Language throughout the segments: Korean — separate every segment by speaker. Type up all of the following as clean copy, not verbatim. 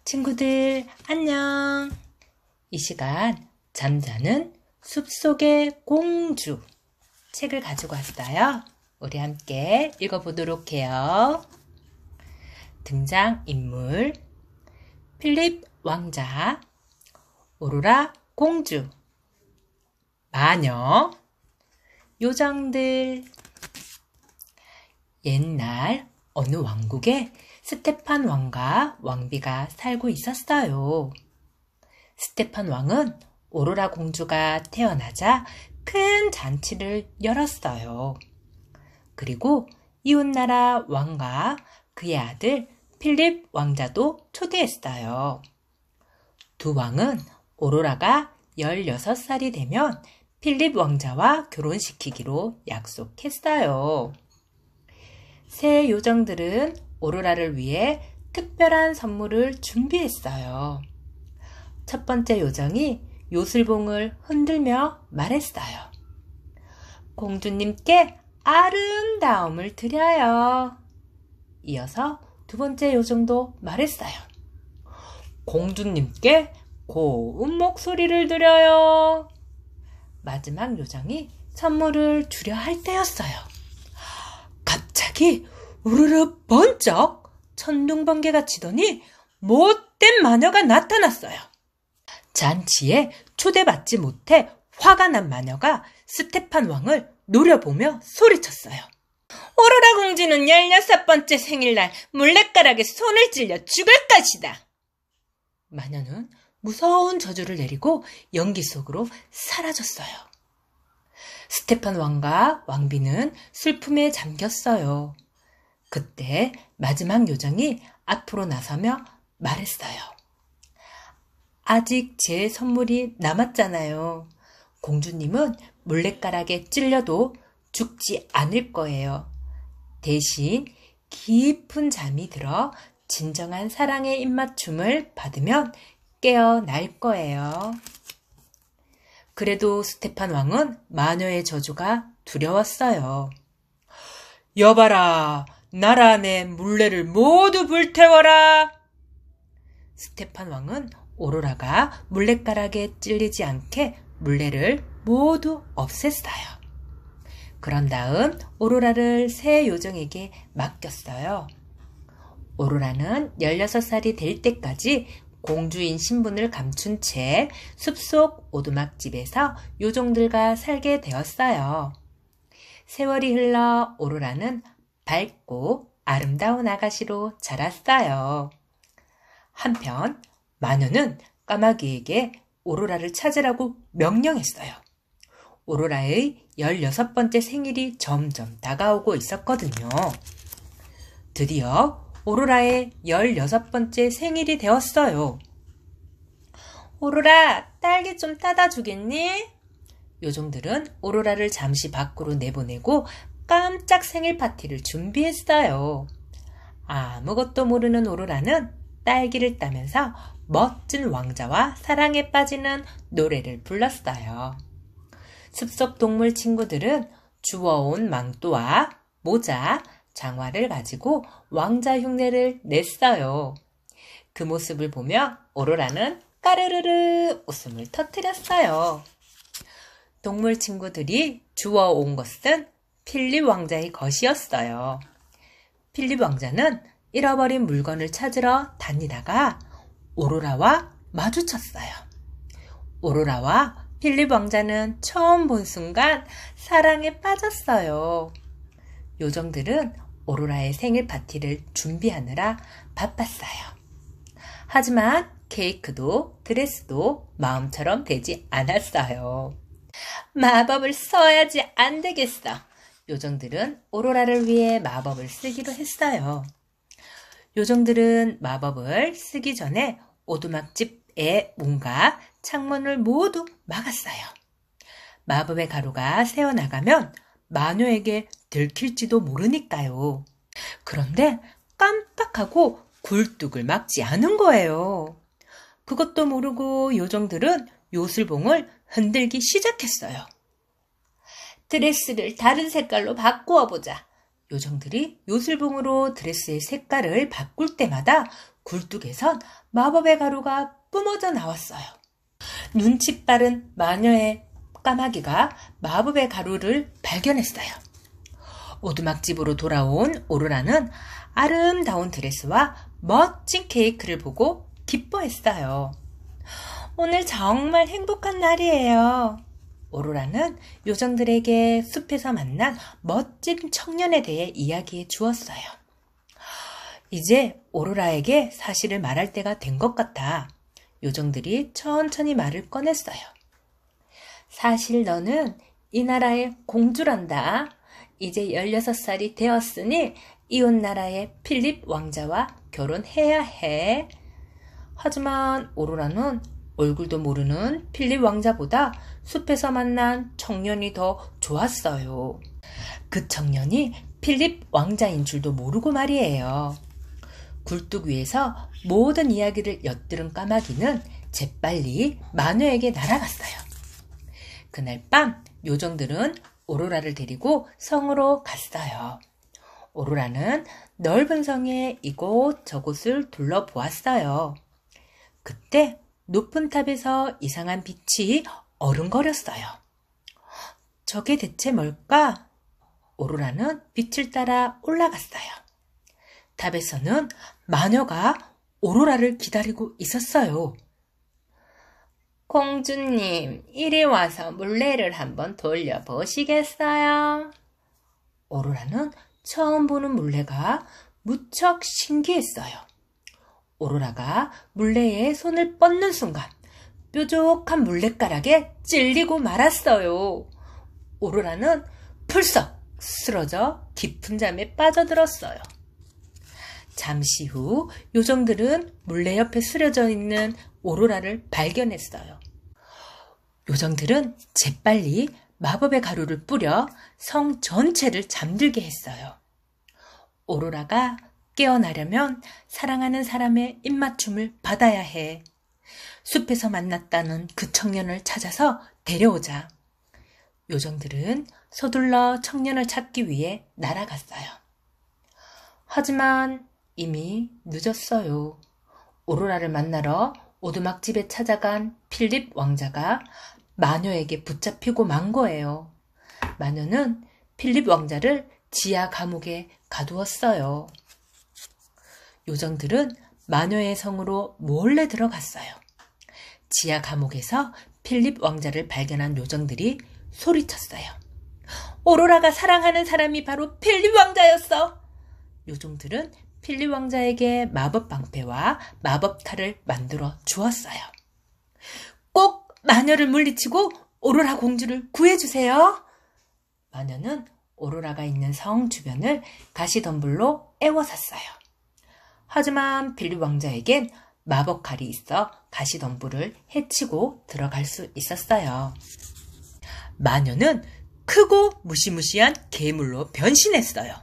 Speaker 1: 친구들 안녕. 이 시간 잠자는 숲속의 공주 책을 가지고 왔어요. 우리 함께 읽어보도록 해요. 등장인물 필립 왕자, 오로라 공주, 마녀, 요정들. 옛날 어느 왕국에 스테판 왕과 왕비가 살고 있었어요. 스테판 왕은 오로라 공주가 태어나자 큰 잔치를 열었어요. 그리고 이웃나라 왕과 그의 아들 필립 왕자도 초대했어요. 두 왕은 오로라가 16살이 되면 필립 왕자와 결혼시키기로 약속했어요. 새 요정들은 오로라를 위해 특별한 선물을 준비했어요. 첫 번째 요정이 요술봉을 흔들며 말했어요. 공주님께 아름다움을 드려요. 이어서 두 번째 요정도 말했어요. 공주님께 고운 목소리를 드려요. 마지막 요정이 선물을 주려 할 때였어요. 갑자기 우르르 번쩍 천둥번개가 치더니 못된 마녀가 나타났어요. 잔치에 초대받지 못해 화가 난 마녀가 스테판 왕을 노려보며 소리쳤어요. 오로라 공주는 16번째 생일날 물레가락에 손을 찔려 죽을 것이다. 마녀는 무서운 저주를 내리고 연기 속으로 사라졌어요. 스테판 왕과 왕비는 슬픔에 잠겼어요. 그때 마지막 요정이 앞으로 나서며 말했어요. 아직 제 선물이 남았잖아요. 공주님은 물레가락에 찔려도 죽지 않을 거예요. 대신 깊은 잠이 들어 진정한 사랑의 입맞춤을 받으면 깨어날 거예요. 그래도 스테판 왕은 마녀의 저주가 두려웠어요. 여봐라, 나라 안에 물레를 모두 불태워라. 스테판 왕은 오로라가 물레가락에 찔리지 않게 물레를 모두 없앴어요. 그런 다음 오로라를 새 요정에게 맡겼어요. 오로라는 16살이 될 때까지 공주인 신분을 감춘 채 숲속 오두막집에서 요정들과 살게 되었어요. 세월이 흘러 오로라는 밝고 아름다운 아가씨로 자랐어요. 한편 마녀는 까마귀에게 오로라를 찾으라고 명령했어요. 오로라의 16번째 생일이 점점 다가오고 있었거든요. 드디어 오로라의 16번째 생일이 되었어요. 오로라, 딸기 좀 따다 주겠니? 요정들은 오로라를 잠시 밖으로 내보내고 깜짝 생일 파티를 준비했어요. 아무것도 모르는 오로라는 딸기를 따면서 멋진 왕자와 사랑에 빠지는 노래를 불렀어요. 숲속 동물 친구들은 주워온 망토와 모자, 장화를 가지고 왕자 흉내를 냈어요. 그 모습을 보며 오로라는 까르르르 웃음을 터뜨렸어요. 동물 친구들이 주워온 것은 필립 왕자의 것이었어요. 필립 왕자는 잃어버린 물건을 찾으러 다니다가 오로라와 마주쳤어요. 오로라와 필립 왕자는 처음 본 순간 사랑에 빠졌어요. 요정들은 오로라의 생일 파티를 준비하느라 바빴어요. 하지만 케이크도 드레스도 마음처럼 되지 않았어요. 마법을 써야지 안 되겠어. 요정들은 오로라를 위해 마법을 쓰기로 했어요. 요정들은 마법을 쓰기 전에 오두막집의 문과 창문을 모두 막았어요. 마법의 가루가 새어나가면 마녀에게 들킬지도 모르니까요. 그런데 깜빡하고 굴뚝을 막지 않은 거예요. 그것도 모르고 요정들은 요술봉을 흔들기 시작했어요. 드레스를 다른 색깔로 바꾸어 보자. 요정들이 요술봉으로 드레스의 색깔을 바꿀 때마다 굴뚝에선 마법의 가루가 뿜어져 나왔어요. 눈치 빠른 마녀의 까마귀가 마법의 가루를 발견했어요. 오두막집으로 돌아온 오로라는 아름다운 드레스와 멋진 케이크를 보고 기뻐했어요. 오늘 정말 행복한 날이에요. 오로라는 요정들에게 숲에서 만난 멋진 청년에 대해 이야기해 주었어요. 이제 오로라에게 사실을 말할 때가 된 것 같아. 요정들이 천천히 말을 꺼냈어요. 사실 너는 이 나라의 공주란다. 이제 16살이 되었으니 이웃나라의 필립 왕자와 결혼해야 해. 하지만 오로라는 얼굴도 모르는 필립 왕자보다 숲에서 만난 청년이 더 좋았어요. 그 청년이 필립 왕자인 줄도 모르고 말이에요. 굴뚝 위에서 모든 이야기를 엿들은 까마귀는 재빨리 마녀에게 날아갔어요. 그날 밤 요정들은 오로라를 데리고 성으로 갔어요. 오로라는 넓은 성의 이곳저곳을 둘러보았어요. 그때 높은 탑에서 이상한 빛이 어른거렸어요. 저게 대체 뭘까? 오로라는 빛을 따라 올라갔어요. 탑에서는 마녀가 오로라를 기다리고 있었어요. 공주님, 이리 와서 물레를 한번 돌려보시겠어요? 오로라는 처음 보는 물레가 무척 신기했어요. 오로라가 물레에 손을 뻗는 순간 뾰족한 물레가락에 찔리고 말았어요. 오로라는 풀썩 쓰러져 깊은 잠에 빠져들었어요. 잠시 후 요정들은 물레 옆에 쓰러져 있는 오로라를 발견했어요. 요정들은 재빨리 마법의 가루를 뿌려 성 전체를 잠들게 했어요. 오로라가 깨어나려면 사랑하는 사람의 입맞춤을 받아야 해. 숲에서 만났다는 그 청년을 찾아서 데려오자. 요정들은 서둘러 청년을 찾기 위해 날아갔어요. 하지만 이미 늦었어요. 오로라를 만나러 오두막집에 찾아간 필립 왕자가 마녀에게 붙잡히고 만 거예요. 마녀는 필립 왕자를 지하 감옥에 가두었어요. 요정들은 마녀의 성으로 몰래 들어갔어요. 지하 감옥에서 필립 왕자를 발견한 요정들이 소리쳤어요. 오로라가 사랑하는 사람이 바로 필립 왕자였어. 요정들은 필립 왕자에게 마법 방패와 마법 칼을 만들어 주었어요. 꼭 마녀를 물리치고 오로라 공주를 구해주세요. 마녀는 오로라가 있는 성 주변을 가시덤불로 에워쌌어요. 하지만 필립 왕자에겐 마법 칼이 있어 가시덤불을 해치고 들어갈 수 있었어요. 마녀는 크고 무시무시한 괴물로 변신했어요.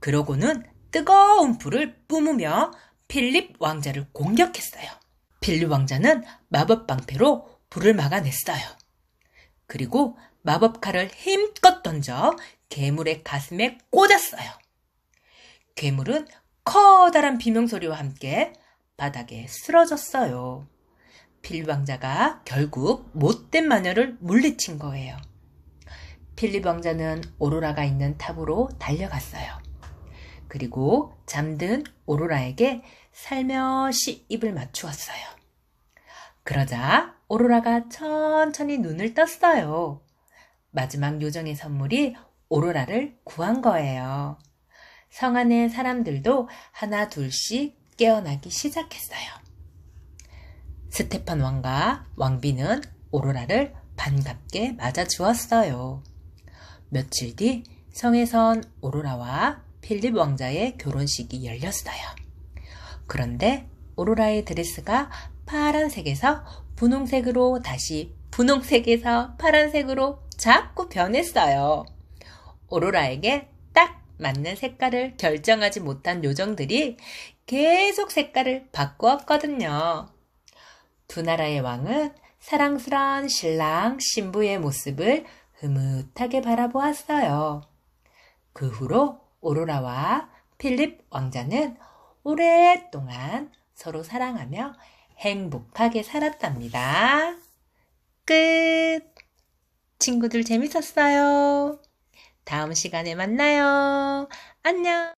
Speaker 1: 그러고는 뜨거운 불을 뿜으며 필립 왕자를 공격했어요. 필립 왕자는 마법 방패로 불을 막아냈어요. 그리고 마법 칼을 힘껏 던져 괴물의 가슴에 꽂았어요. 괴물은 커다란 비명소리와 함께 바닥에 쓰러졌어요. 필립 왕자가 결국 못된 마녀를 물리친 거예요. 필립 왕자는 오로라가 있는 탑으로 달려갔어요. 그리고 잠든 오로라에게 살며시 입을 맞추었어요. 그러자 오로라가 천천히 눈을 떴어요. 마지막 요정의 선물이 오로라를 구한 거예요. 성 안의 사람들도 하나 둘씩 깨어나기 시작했어요. 스테판 왕과 왕비는 오로라를 반갑게 맞아주었어요. 며칠 뒤 성에선 오로라와 필립 왕자의 결혼식이 열렸어요. 그런데 오로라의 드레스가 파란색에서 분홍색으로 다시 분홍색에서 파란색으로 자꾸 변했어요. 오로라에게 딱 맞는 색깔을 결정하지 못한 요정들이 계속 색깔을 바꾸었거든요. 두 나라의 왕은 사랑스러운 신랑 신부의 모습을 흐뭇하게 바라보았어요. 그 후로 오로라와 필립 왕자는 오랫동안 서로 사랑하며 행복하게 살았답니다. 끝! 친구들 재밌었어요. 다음 시간에 만나요. 안녕!